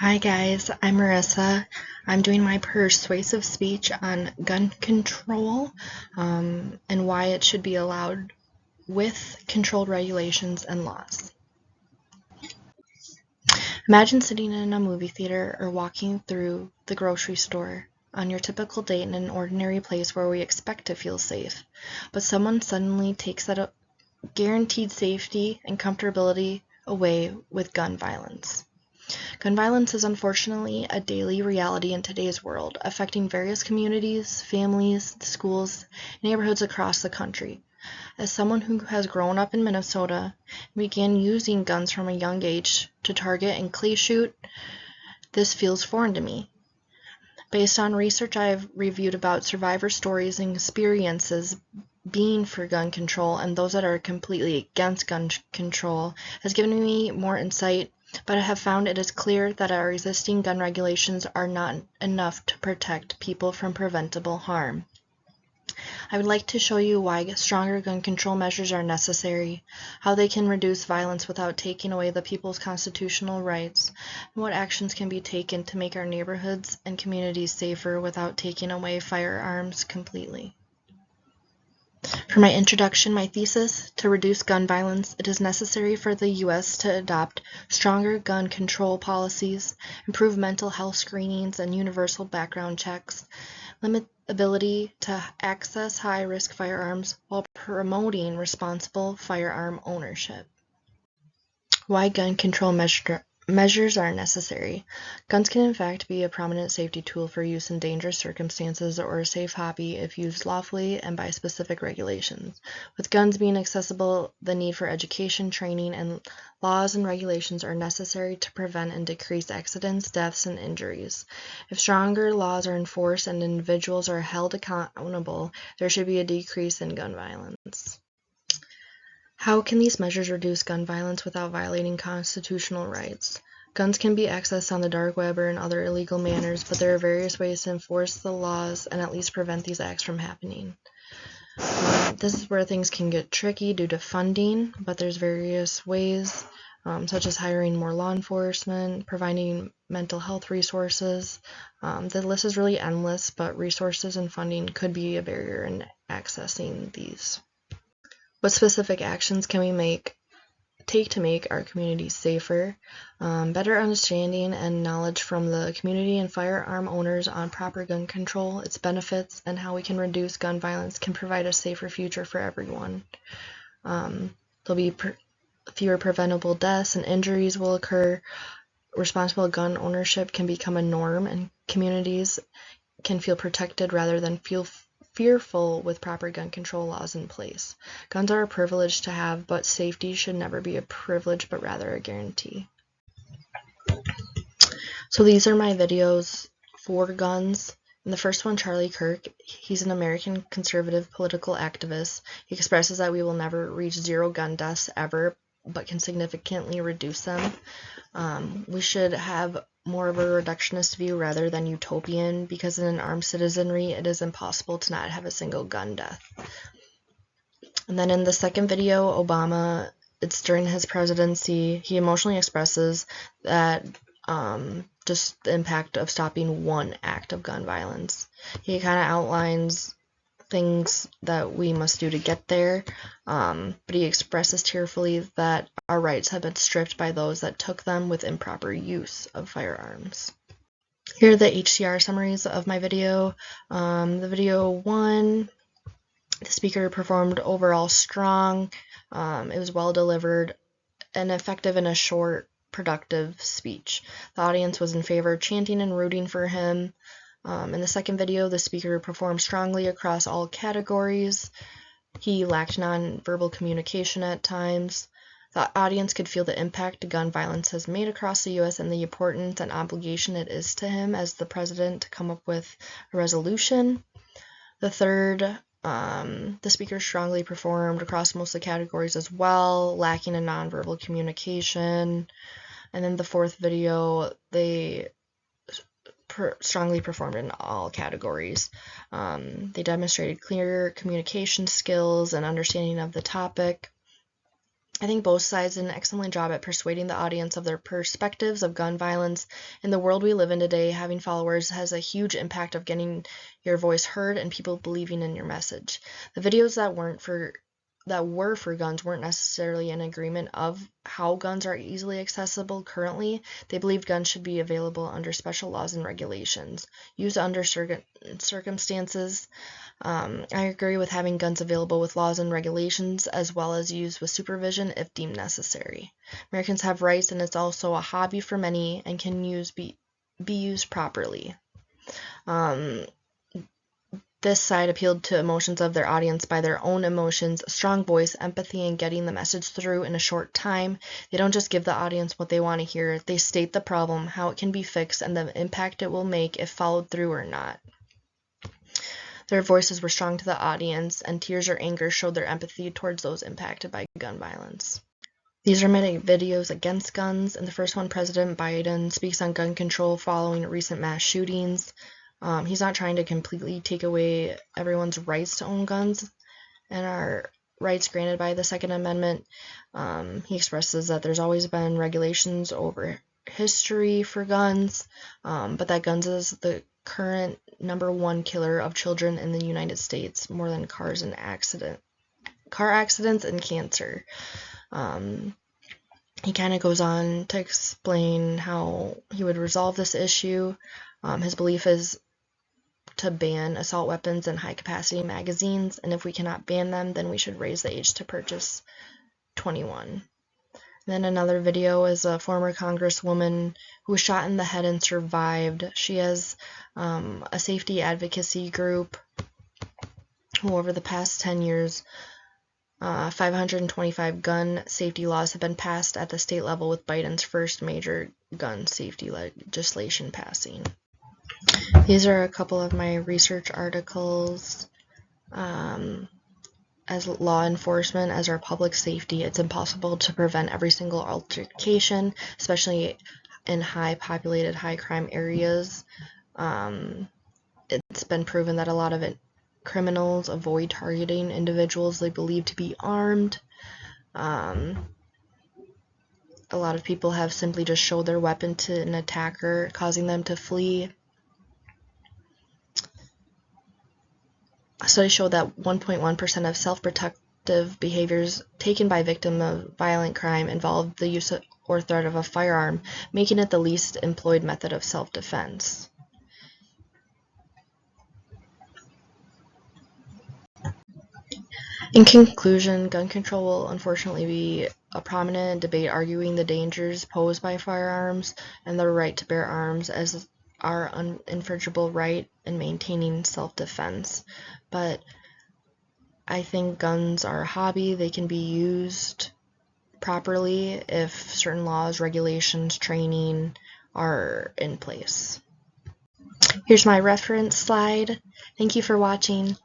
Hi guys, I'm Marissa. I'm doing my persuasive speech on gun control and why it should be allowed with controlled regulations and laws. Imagine sitting in a movie theater or walking through the grocery store on your typical date in an ordinary place where we expect to feel safe, but someone suddenly takes that guaranteed safety and comfortability away with gun violence. Gun violence is unfortunately a daily reality in today's world, affecting various communities, families, schools, neighborhoods across the country. As someone who has grown up in Minnesota and began using guns from a young age to target and clay shoot, this feels foreign to me. Based on research I have reviewed about survivor stories and experiences being for gun control and those that are completely against gun control has given me more insight, but I have found it is clear that our existing gun regulations are not enough to protect people from preventable harm. I would like to show you why stronger gun control measures are necessary, how they can reduce violence without taking away the people's constitutional rights, and what actions can be taken to make our neighborhoods and communities safer without taking away firearms completely. For my introduction, my thesis, to reduce gun violence, it is necessary for the U.S. to adopt stronger gun control policies, improve mental health screenings and universal background checks, limit ability to access high-risk firearms while promoting responsible firearm ownership. Why gun control measures are necessary. Guns can in fact be a prominent safety tool for use in dangerous circumstances or a safe hobby if used lawfully and by specific regulations. With guns being accessible, the need for education, training, and laws and regulations are necessary to prevent and decrease accidents, deaths, and injuries. If stronger laws are enforced and individuals are held accountable, there should be a decrease in gun violence. How can these measures reduce gun violence without violating constitutional rights? Guns can be accessed on the dark web or in other illegal manners, but there are various ways to enforce the laws and at least prevent these acts from happening. This is where things can get tricky due to funding, but there's various ways, such as hiring more law enforcement, providing mental health resources. The list is really endless, but resources and funding could be a barrier in accessing these. What specific actions can we take to make our communities safer? Better understanding and knowledge from the community and firearm owners on proper gun control, its benefits, and how we can reduce gun violence can provide a safer future for everyone. There'll be fewer preventable deaths and injuries will occur. Responsible gun ownership can become a norm, and communities can feel protected rather than feel fearful with proper gun control laws in place. Guns are a privilege to have, but safety should never be a privilege, but rather a guarantee. So these are my videos for guns. In the first one, Charlie Kirk, he's an American conservative political activist. He expresses that we will never reach zero gun deaths ever, but can significantly reduce them. We should have more of a reductionist view rather than utopian, because in an armed citizenry it is impossible to not have a single gun death. And then in the second video, Obama, it's during his presidency, he emotionally expresses that just the impact of stopping one act of gun violence. He kind of outlines things that we must do to get there, but he expresses tearfully that our rights have been stripped by those that took them with improper use of firearms. Here are the HCR summaries of my video. The video 1, the speaker performed overall strong. It was well delivered and effective in a short, productive speech. The audience was in favor of chanting and rooting for him. In the second video, the speaker performed strongly across all categories. He lacked non-verbal communication at times. The audience could feel the impact gun violence has made across the U.S. and the importance and obligation it is to him as the president to come up with a resolution. The third, the speaker strongly performed across most of the categories as well, lacking in nonverbal communication. And then the fourth video, they strongly performed in all categories. They demonstrated clear communication skills and understanding of the topic. I think both sides did an excellent job at persuading the audience of their perspectives of gun violence. In the world we live in today, having followers has a huge impact of getting your voice heard and people believing in your message. The videos that were for guns weren't necessarily in agreement of how guns are easily accessible currently. They believed guns should be available under special laws and regulations, used under circumstances. I agree with having guns available with laws and regulations, as well as used with supervision if deemed necessary. Americans have rights, and it's also a hobby for many and can be used properly. This side appealed to emotions of their audience by their own emotions, strong voice, empathy, and getting the message through in a short time. They don't just give the audience what they want to hear. They state the problem, how it can be fixed, and the impact it will make if followed through or not. Their voices were strong to the audience, and tears or anger showed their empathy towards those impacted by gun violence. These are many videos against guns. In the first one, President Biden speaks on gun control following recent mass shootings. He's not trying to completely take away everyone's rights to own guns and our rights granted by the Second Amendment. He expresses that there's always been regulations over history for guns, but that guns is the current #1 killer of children in the United States, more than car accidents and cancer. He kind of goes on to explain how he would resolve this issue. His belief is to ban assault weapons and high-capacity magazines, and if we cannot ban them, then we should raise the age to purchase 21. Then another video is a former congresswoman who was shot in the head and survived. She has a safety advocacy group who over the past 10 years 525 gun safety laws have been passed at the state level, with Biden's first major gun safety legislation passing. These are a couple of my research articles. As law enforcement, as our public safety, it's impossible to prevent every single altercation, especially in high populated, high crime areas. It's been proven that a lot of criminals avoid targeting individuals they believe to be armed. A lot of people have simply just showed their weapon to an attacker, causing them to flee. Studies show that 1.1% of self-protective behaviors taken by victims of violent crime involve the use or threat of a firearm, making it the least employed method of self-defense. In conclusion, gun control will unfortunately be a prominent debate arguing the dangers posed by firearms and the right to bear arms as our uninfrangible right in maintaining self-defense. But I think guns are a hobby. They can be used properly if certain laws, regulations, training are in place. Here's my reference slide. Thank you for watching.